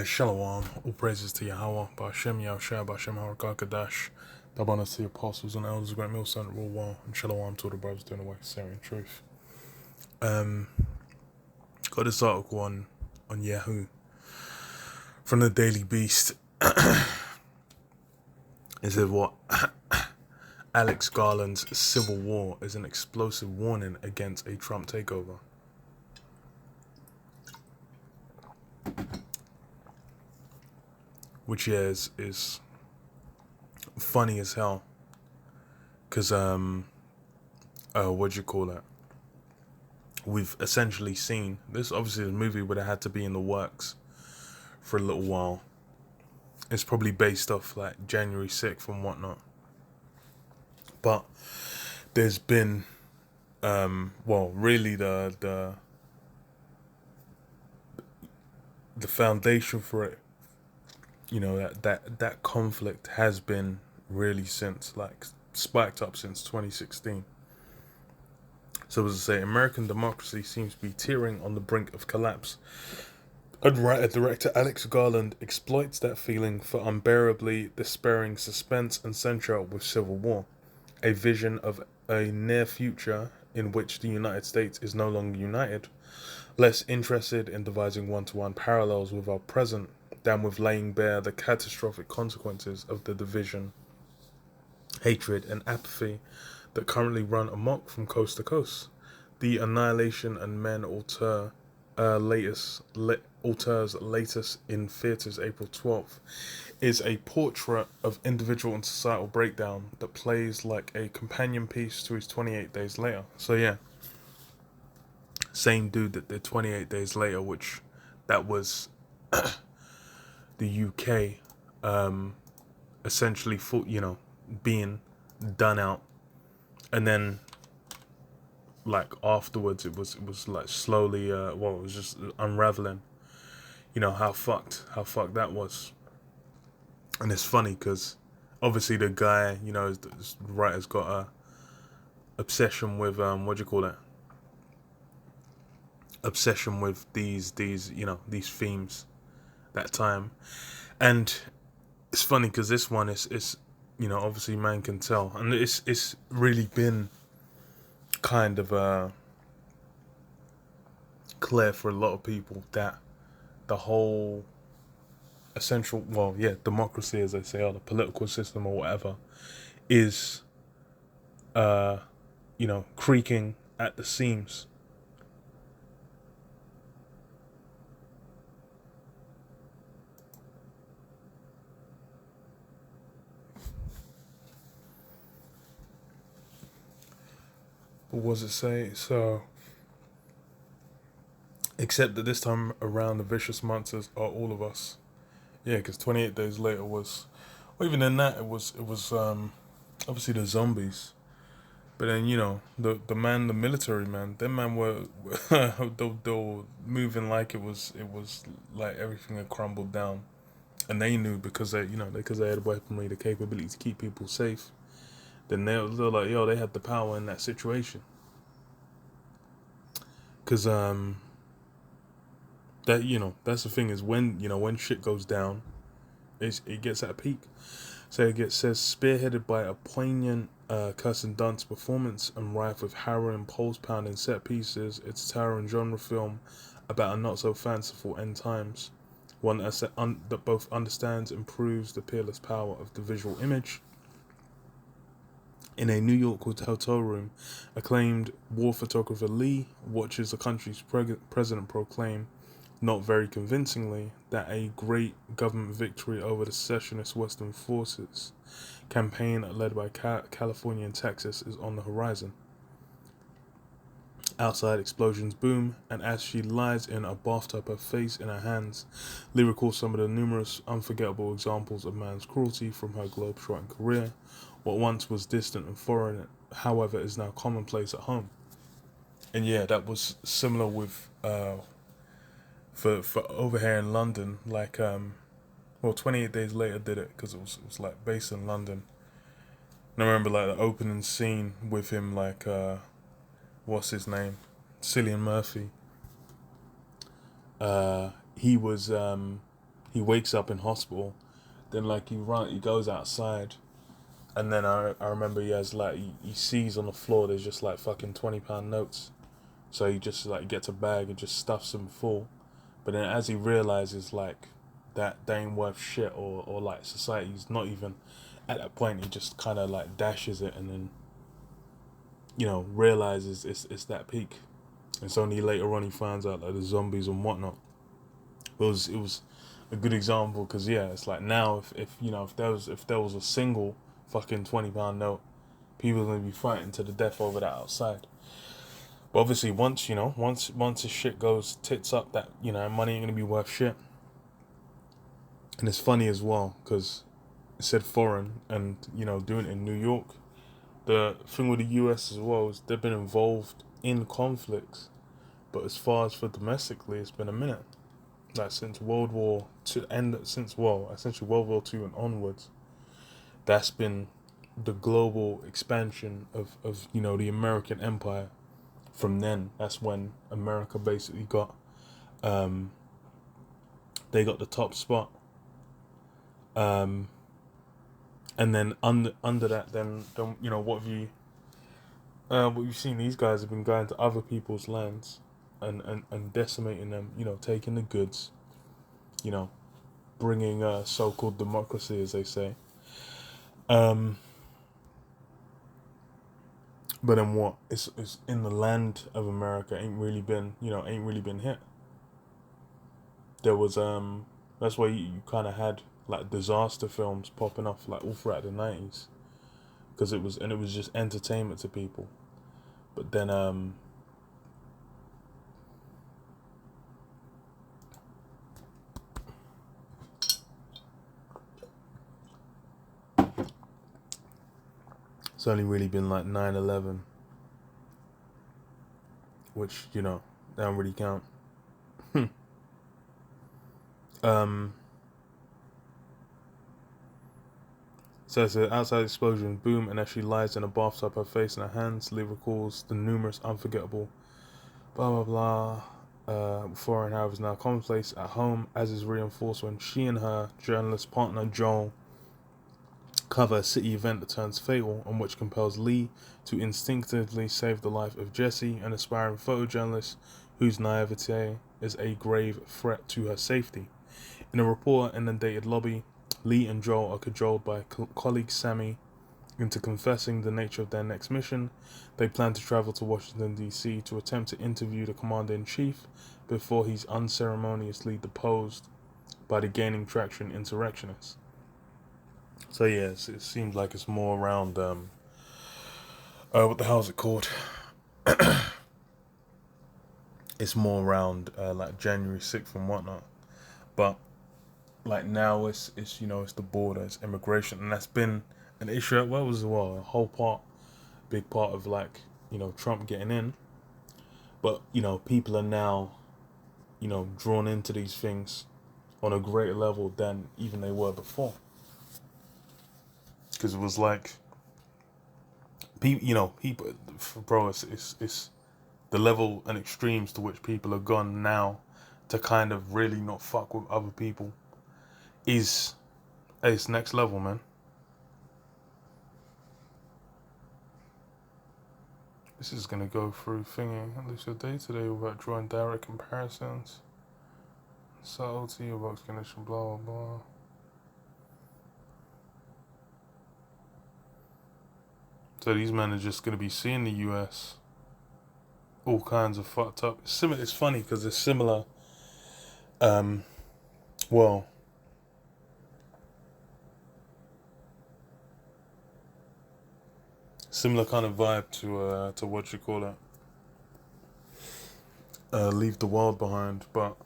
Shalom, all praises to Yahweh, Ba'ashem Yahushua, Ba'ashem HaRakakadash, Dabanas to the apostles and elders, Great Mill Son, Rule One, and Shalom to all the brothers doing the work of Syrian truth. Um, got this article on Yahoo from the Daily Beast. It said what? Alex Garland's civil war is an explosive warning against a Trump takeover. Which is funny as hell. Cause what'd you call it? We've essentially seen this. Obviously, the movie would have had to be in the works for a little while. It's probably based off like January 6th and whatnot. But there's been, really the foundation for it. You know, that conflict has been really since like spiked up since 2016. So as I say, American democracy seems to be teetering on the brink of collapse. And writer-director Alex Garland exploits that feeling for unbearably despairing suspense and censure with Civil War, a vision of a near future in which the United States is no longer united, less interested in devising one-to-one parallels with our present than with laying bare the catastrophic consequences of the division, hatred, and apathy that currently run amok from coast to coast. The Annihilation and Men Alter Auteur's latest in theatres April 12th is a portrait of individual and societal breakdown that plays like a companion piece to his 28 Days Later. So yeah, same dude that did 28 Days Later, which that was the UK essentially being done out, and then like afterwards it was like slowly it was just unraveling, how fucked that was. And it's funny because obviously the guy, the writer's got a obsession with obsession with these themes that time. And it's funny because this one is obviously man can tell, and it's really been kind of clear for a lot of people that the whole democracy, as they say, or the political system or whatever, is creaking at the seams. What was it say? So, except that this time around, the vicious monsters are all of us. Yeah, because 28 Days Later was, or even in that, it was obviously the zombies. But then the military man, them man were they were moving like it was like everything had crumbled down, and they knew because they had weaponry, the capability to keep people safe. Then they're like, yo, they had the power in that situation. Cause that's the thing, is when shit goes down, it gets at a peak. So it says, spearheaded by a poignant Kirsten Dunst performance and rife with harrowing, pulse-pounding set pieces, it's a towering genre film about a not-so-fanciful end times, one that both understands and proves the peerless power of the visual image. In a New York hotel room, acclaimed war photographer Lee watches the country's president proclaim, not very convincingly, that a great government victory over the secessionist Western forces campaign led by California and Texas is on the horizon. Outside, explosions boom, and as she lies in a bathtub, her face in her hands, Lee recalls some of the numerous unforgettable examples of man's cruelty from her globe-trotting career. What once was distant and foreign, however, is now commonplace at home. And yeah, that was similar with for over here in London. Like 28 Days Later did it because it was like based in London. And I remember like the opening scene with him, like what's his name, Cillian Murphy. He was he wakes up in hospital. Then like he goes outside, and then I remember he has like he sees on the floor there's just like fucking £20 notes. So he just like gets a bag and just stuffs them full. But then as he realizes like that they ain't worth shit, or like society's not even at that point, he just kind of like dashes it, and then realizes it's that peak. It's only later on he finds out like the zombies and whatnot. It was a good example because yeah, it's like now if there was a single fucking £20 note, people are gonna be fighting to the death over that outside. But obviously, once the shit goes tits up, that money ain't gonna be worth shit. And it's funny as well because it said foreign, and doing it in New York. The thing with the US as well is they've been involved in conflicts, but as far as for domestically, it's been a minute. Like since World War Two, and since essentially World War Two and onwards, that's been the global expansion of the American empire. From then, that's when America basically got they got the top spot. And then under that, then what you've seen, these guys have been going to other people's lands and decimating them. Taking the goods. Bringing so-called democracy, as they say. But then what? It's in the land of America ain't really been hit. There was that's why you kind of had like disaster films popping off like all throughout the 90s, because it was just entertainment to people. But then it's only really been like 9/11, which they don't really count. So it's an outside explosion, boom, and as she lies in a bathtub, her face in her hands, Lee recalls the numerous unforgettable blah blah blah. Foreign, however, is now commonplace at home, as is reinforced when she and her journalist partner Joel cover a city event that turns fatal, and which compels Lee to instinctively save the life of Jesse, an aspiring photojournalist whose naivete is a grave threat to her safety. In a report-inundated lobby, Lee and Joel are cajoled by colleague Sammy into confessing the nature of their next mission. They plan to travel to Washington, D.C. to attempt to interview the commander-in-chief before he's unceremoniously deposed by the gaining traction insurrectionists. So yes, it seems like it's more around what the hell is it called? It's more around like January 6th and whatnot. But like now it's it's the border, it's immigration, and that's been an issue at Wells as well. Big part of like Trump getting in. But people are now drawn into these things on a greater level than even they were before. Because it was like people, bro, it's the level and extremes to which people have gone now to kind of really not fuck with other people is it's next level, man. This is gonna go through thingy. At least your day today about drawing direct comparisons. Subtlety of box connection, blah blah blah. So these men are just gonna be seeing the US all kinds of fucked up. It's funny because it's similar. Well, similar kind of vibe to what you call it. Leave the World Behind, but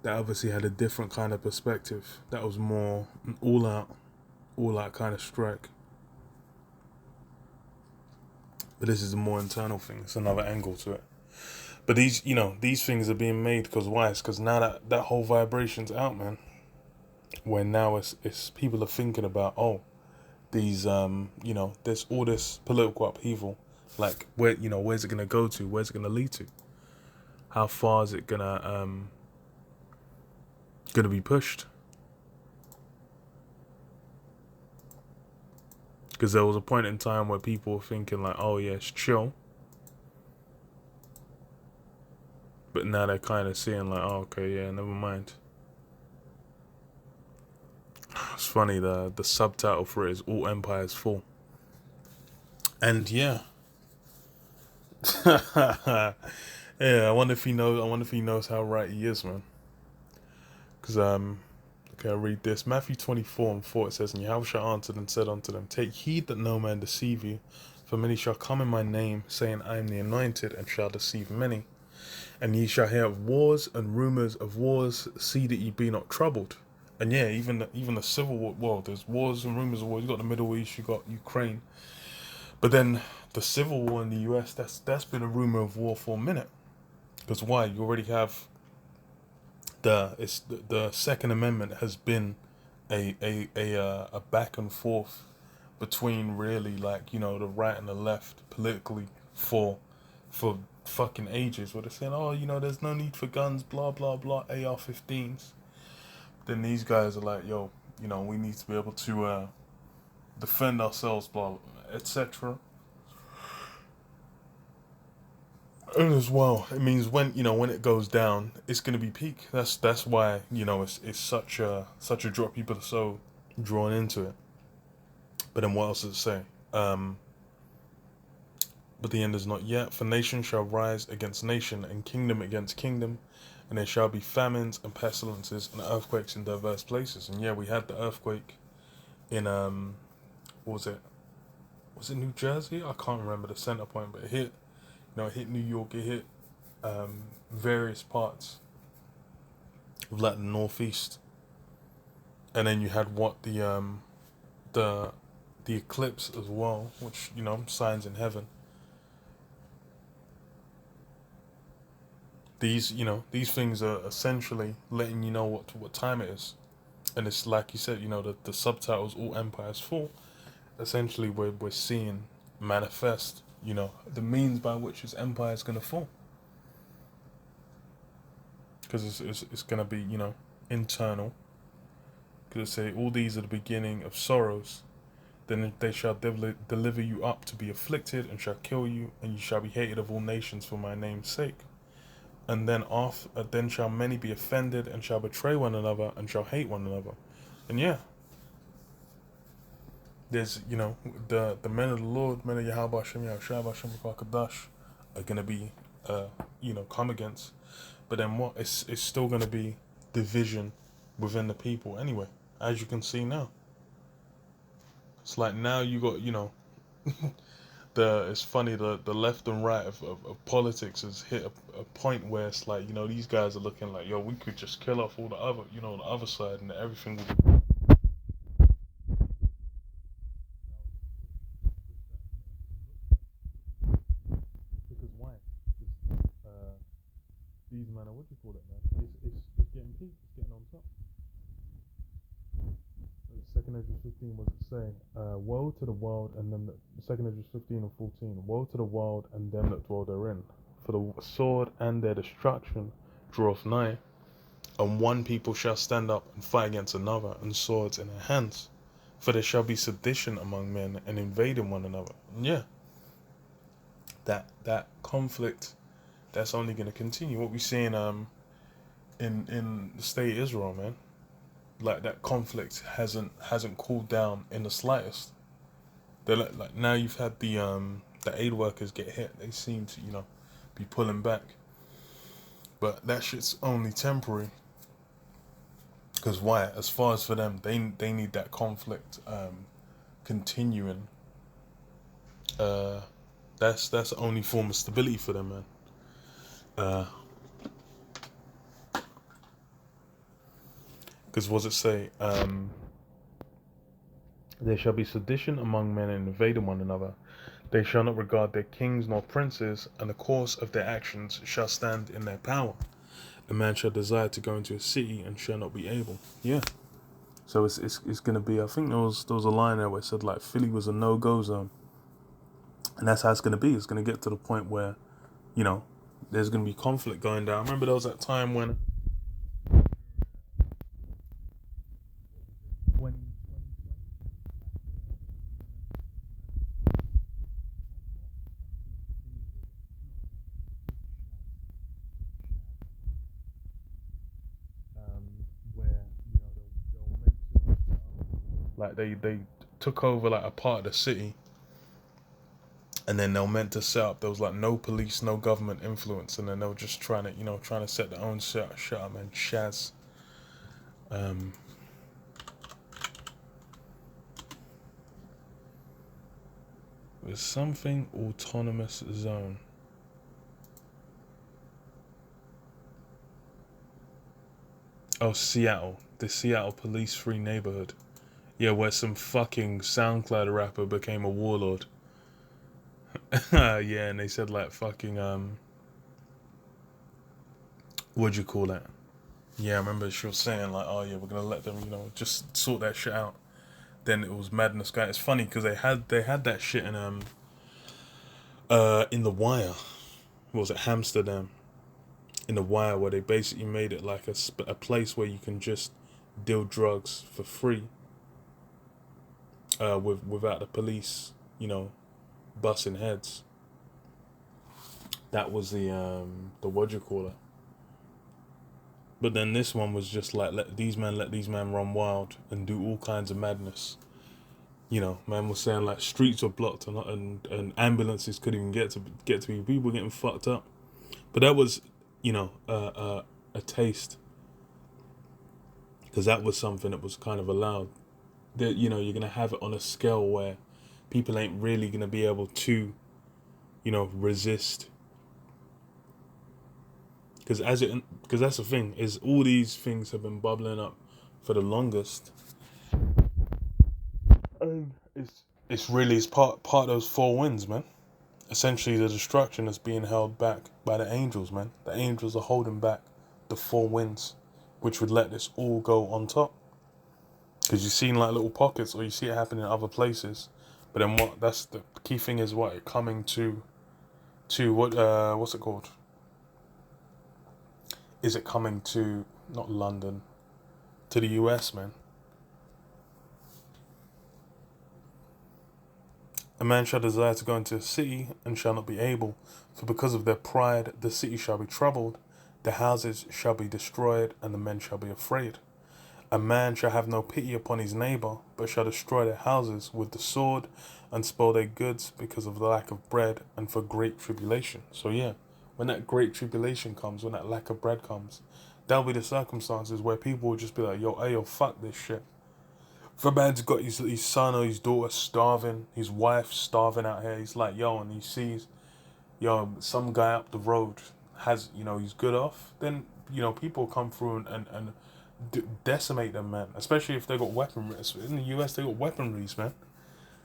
that obviously had a different kind of perspective. That was more an all out kind of strike. But this is a more internal thing. It's another angle to it. But these things are being made because why? It's because now that whole vibration's out, man. Where now it's people are thinking about these there's all this political upheaval. Like where's it gonna go to? Where's it gonna lead to? How far is it gonna going to be pushed. Because there was a point in time where people were thinking like, oh yeah, it's chill. But now they're kind of seeing like, oh, okay, yeah, never mind. It's funny, the subtitle for it is All Empires Fall. And yeah. Yeah, I wonder if he knows how right he is, man. Because okay, I'll read this. Matthew 24:4, it says, And Yahushua answered and said unto them, Take heed that no man deceive you, for many shall come in my name, saying, I am the anointed, and shall deceive many. And ye shall hear of wars and rumours of wars, see that ye be not troubled. And yeah, even the civil war, well, there's wars and rumours of wars. You got the Middle East, you got Ukraine. But then the civil war in the US, that's been a rumour of war for a minute. Because why? You already have the Second Amendment has been a back and forth between really, like, you know, the right and the left politically for fucking ages, where they're saying, oh, you know, there's no need for guns, blah blah blah, AR-15s. Then these guys are like, yo, you know, we need to be able to defend ourselves, blah, etc. And as well, it means when it goes down, it's gonna be peak. That's why, you know, it's such a drop. People are so drawn into it. But then what else does it say? But the end is not yet. For nation shall rise against nation, and kingdom against kingdom, and there shall be famines and pestilences and earthquakes in diverse places. And yeah, we had the earthquake in what was it? Was it New Jersey? I can't remember the center point, but it hit. You know, it hit New York. It hit various parts of like the Northeast. And then you had what the eclipse as well, which, you know, signs in heaven. These things are essentially letting you know what time it is. And it's like you said, you know, the subtitles All Empires Fall. Essentially we're seeing manifest, you know, the means by which his empire is going to fall. Because it's going to be, you know, internal. Because it say, all these are the beginning of sorrows. Then they shall deliver you up to be afflicted, and shall kill you, and you shall be hated of all nations for my name's sake. And then shall many be offended, and shall betray one another, and shall hate one another. And yeah, there's, you know, the men of the Lord, men of Yahweh Hashem, Yahushua Hashem Kadash, are gonna be you know, come against. But then what? It's still gonna be division within the people anyway, as you can see now. It's like now you got, you know, it's funny, the left and right of politics has hit a point where it's like, you know, these guys are looking like, yo, we could just kill off all the other, you know, the other side, and everything will be. Because why? These men are, what do you call it, man? It's getting peaked, it's getting on top. Second Ezra 15, what does it say? Woe to the world and them that, Second Ezra 15 and 14. Woe to the world and them that dwell therein. For the sword and their destruction draweth nigh, and one people shall stand up and fight against another, and swords in their hands. For there shall be sedition among men, and invading one another. And yeah, that conflict, that's only going to continue. What we see in the state of Israel, man. Like, that conflict hasn't cooled down in the slightest. They're like now you've had the aid workers get hit. They seem to, you know, be pulling back, but that shit's only temporary. Because why? As far as for them, they need that conflict continuing. That's the only form of stability for them, man. Because what does it say? There shall be sedition among men, and invading one another. They shall not regard their kings nor princes, and the course of their actions shall stand in their power. A man shall desire to go into a city and shall not be able. Yeah. So it's gonna be. I think there was a line there where it said like Philly was a no-go zone, and that's how it's gonna be. It's gonna get to the point where, you know, there's gonna be conflict going down. I remember there was that time when Like they took over like a part of the city, and then they were meant to set up. There was like no police, no government influence, and then they were just trying to trying to set their own shit up, man. Shaz. Um, there's something autonomous zone. Oh, Seattle. The Seattle police free neighborhood. Yeah, where some fucking SoundCloud rapper became a warlord. Yeah, and they said like fucking what'd you call that? Yeah, I remember she was saying like, oh yeah, we're gonna let them, just sort that shit out. Then it was Madness Guy. It's funny because they had that shit in the Wire. What was it, Amsterdam? In the Wire, where they basically made it like a place where you can just deal drugs for free, without the police, busting heads. That was the what do you call it? But then this one was just like let these men run wild and do all kinds of madness. Man was saying like streets were blocked and ambulances couldn't even get to people getting fucked up. But that was, a taste, because that was something that was kind of allowed. That you're gonna have it on a scale where people ain't really gonna be able to, resist. Because that's the thing, is all these things have been bubbling up for the longest. It's part of those four winds, man. Essentially, the destruction is being held back by the angels, man. The angels are holding back the four winds, which would let this all go on top. Because you've seen like little pockets, or you see it happen in other places. But then that's the key thing, is what it coming to what's it called? Is it coming to, not London, to the US, man? A man shall desire to go into a city and shall not be able, for because of their pride the city shall be troubled, the houses shall be destroyed, and the men shall be afraid. A man shall have no pity upon his neighbour, but shall destroy their houses with the sword, and spoil their goods because of the lack of bread and for great tribulation. So yeah, when that great tribulation comes, when that lack of bread comes, that'll be the circumstances where people will just be like, yo, fuck this shit. If a man's got his son or his daughter starving, his wife starving out here, he's like, yo, and he sees, some guy up the road has, he's good off, then, people come through and decimate them, man. Especially if they got weaponry. In the US, they got weaponries, man.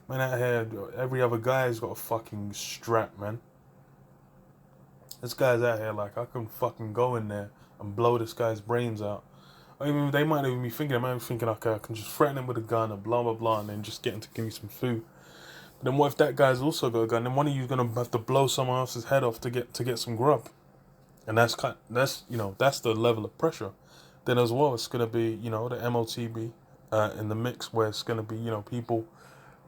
Man, out here, every other guy's got a fucking strap, man. This guy's out here like, I can fucking go in there and blow this guy's brains out. I mean, they might even be thinking, okay, I can just threaten him with a gun and blah, blah, blah, and then just get him to give me some food. But then what if that guy's also got a gun? Then one of you's gonna have to blow someone else's head off to get some grub. And that's the level of pressure. Then as well, it's gonna be, the MOTB in the mix, where it's gonna be, people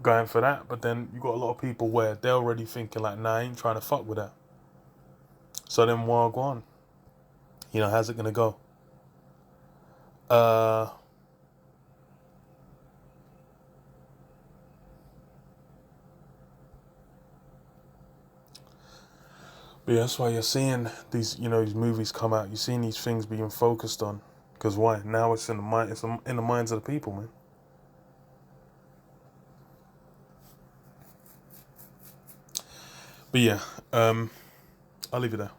going for that. But then you got a lot of people where they're already thinking like, nah, I ain't trying to fuck with that. So then while go on, how's it gonna go? But yeah, that's why you're seeing these, these movies come out. You're seeing these things being focused on. Because why? Now it's in the mind. It's in the minds of the people, man. But yeah, I'll leave it there.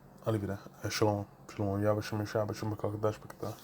Shalom. Shalom. Yabashim Shabashim Bakadash Bakadash.